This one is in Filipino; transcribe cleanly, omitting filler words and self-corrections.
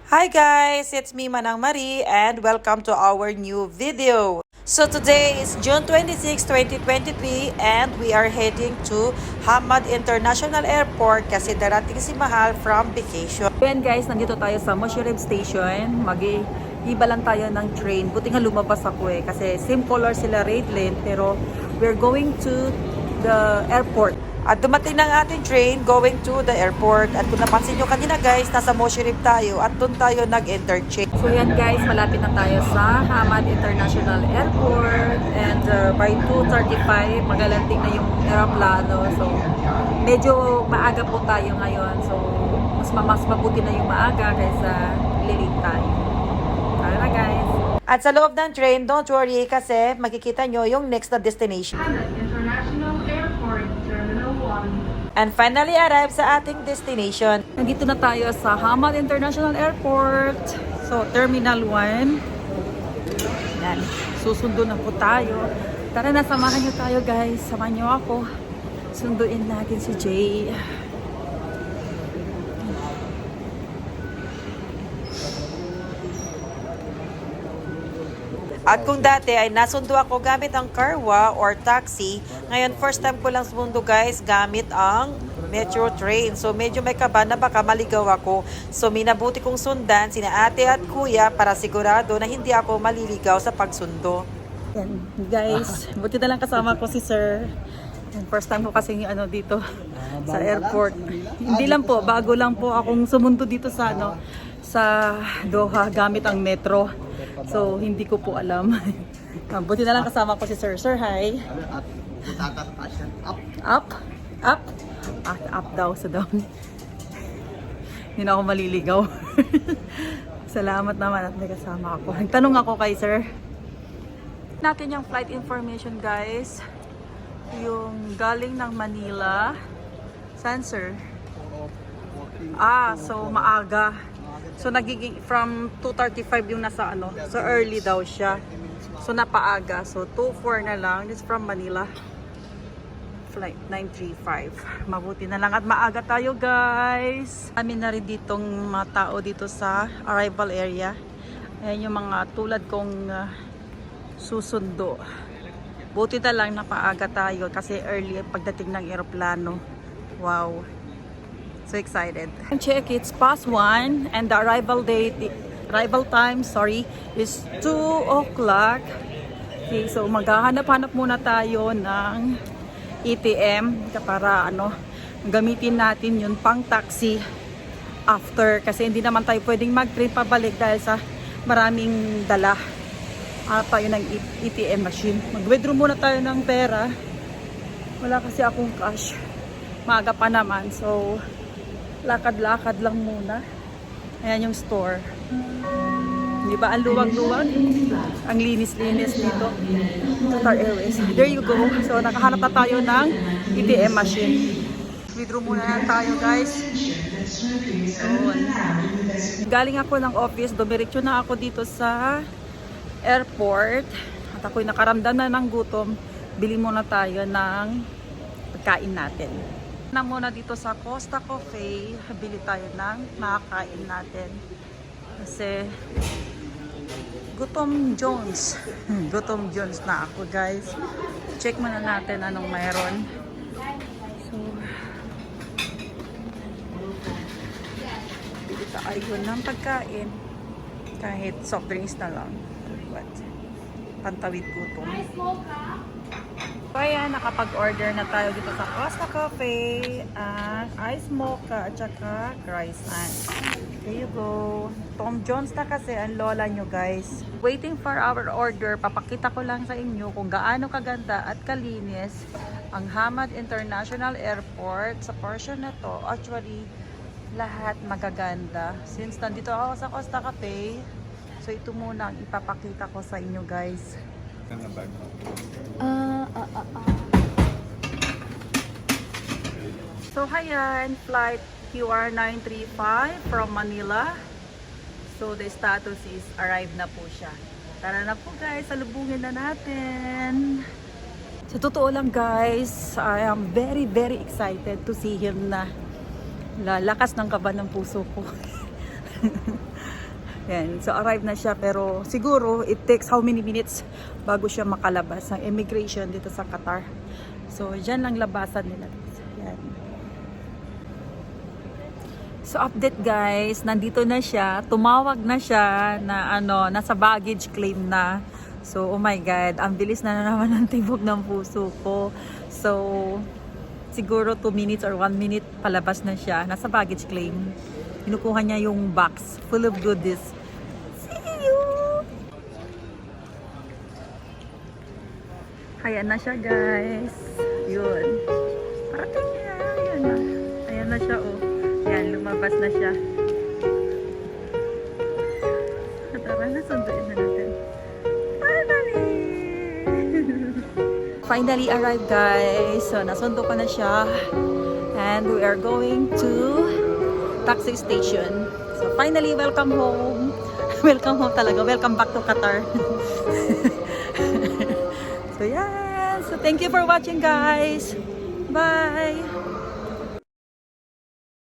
Hi guys, it's me Manang Marie and welcome to our new video. So today is June 26, 2023 and we are heading to Hamad International Airport kasi darating si Mahal from vacation. Ayan guys, nandito tayo sa Moshirib Station. Mag-iba lang tayo ng train. Buti nga lumabas ako kasi same color sila, red lane, pero we're going to the airport. At dumating ng ating train going to the airport. At kung napansin nyo kanina guys, nasa Moshirib tayo at doon tayo nag-interchange. So yan guys, malapit na tayo sa Hamad International Airport and by 2:35 magalanting na yung aeroplano. So medyo maaga po tayo ngayon. So mas mabuti na yung maaga kaysa late tayo. Tara na guys. At sa loob ng train, don't worry kasi makikita nyo yung next na destination. Hamad International Airport, Terminal 1. And finally arrive sa ating destination. Nandito na tayo sa Hamad International Airport. So, Terminal 1. Yan. Susundo na po tayo. Tara na, samahan nyo tayo guys. Samahan nyo ako. Sunduin natin si Jay. At kung dati ay nasundo ako gamit ang carwa or taxi, ngayon first time ko lang sumundo guys gamit ang metro train. So medyo may kaba na baka maligaw ako. So minabuti kong sundan sina ate at kuya para sigurado na hindi ako maliligaw sa pagsundo. Yan, guys. Buti na lang kasama ko si Sir. And first time ko kasi dito sa airport. Hindi lang po, bago lang po akong sumundo dito sa sa Doha gamit ang metro. So hindi ko po alam. Buti na lang kasama ko si Sir. Sir, hi. Up? Up? Up daw sa down. Hindi na ako maliligaw. Salamat naman at may kasama ako. Nagtanong ako kay Sir. Natin yung flight information guys. Yung galing ng Manila. Saan sir? So maaga. So nagiging from 2:35 yung nasa so early daw siya. So napaaga. So 2:04 na lang. This from Manila. Flight 935. Mabuti na lang at maaga tayo guys. Kami na rin ditong mga tao dito sa arrival area. Ayan yung mga tulad kong susundo. Buti na lang napaaga tayo kasi early pagdating ng eroplano. Wow. So excited. Check, it's past 1 and the arrival time, is 2 o'clock. Okay, so maghahanap-hanap muna tayo ng ATM para gamitin natin yun pang taxi after kasi hindi naman tayo pwedeng mag-train pabalik dahil sa maraming dala. Tayo ng ATM machine. Mag-withdraw muna tayo ng pera. Wala kasi akong cash. Maaga pa naman. So, lakad-lakad lang muna. Ayan yung store. Di ba? Ang luwag-luwag. Ang linis-linis dito. Qatar Airways. There you go. So, nakahanap na tayo ng ATM machine. Withdraw muna na tayo, guys. So, galing ako ng office. Dumiretso na ako dito sa airport at ako'y nakaramdam na ng gutom. Bili muna tayo ng pagkain natin na muna dito sa Costa Cafe. Bili tayo ng makakain natin kasi gutom Jones. Gutom Jones na ako guys. Check muna natin anong mayroon. So bili tayo ng pagkain kahit soft drinks na lang. Pantawid gutom. Kaya nakapag-order na tayo dito sa Costa Cafe ang ice mocha at saka croissant. There you go. Tom Jones na kasi ang lola nyo guys. Waiting for our order, papakita ko lang sa inyo kung gaano kaganda at kalinis ang Hamad International Airport sa portion na to. Actually, lahat magaganda. Since nandito ako sa Costa Cafe, so ito muna ang ipapakita ko sa inyo guys. So hayan, flight QR935 from Manila. So the status is arrived na po siya. Tara na po guys, salubungin na natin. Sa totoo lang guys, I am very excited to see him na. Lalakas ng kaba ng puso ko. Yan. So, arrive na siya. Pero siguro, it takes how many minutes bago siya makalabas ng immigration dito sa Qatar. So, dyan lang labasan nila. Yan. So, update guys. Nandito na siya. Tumawag na siya na nasa baggage claim na. So, oh my God. Ang bilis na naman ng tibok ng puso ko. So, siguro 2 minutes or 1 minute palabas na siya. Nasa baggage claim. Kinukuha niya yung box full of goodies. See you! Ayan na siya guys. Yun. Parating niya. Ayan na. Ayan na siya oh. Ayan, lumabas na siya. Tara na, sunduin na natin. Finally! Finally arrived guys. So, nasundo ko na siya. And we are going to taxi station. So, finally, welcome home. Welcome home talaga. Welcome back to Qatar. So, yeah. So, thank you for watching guys. Bye!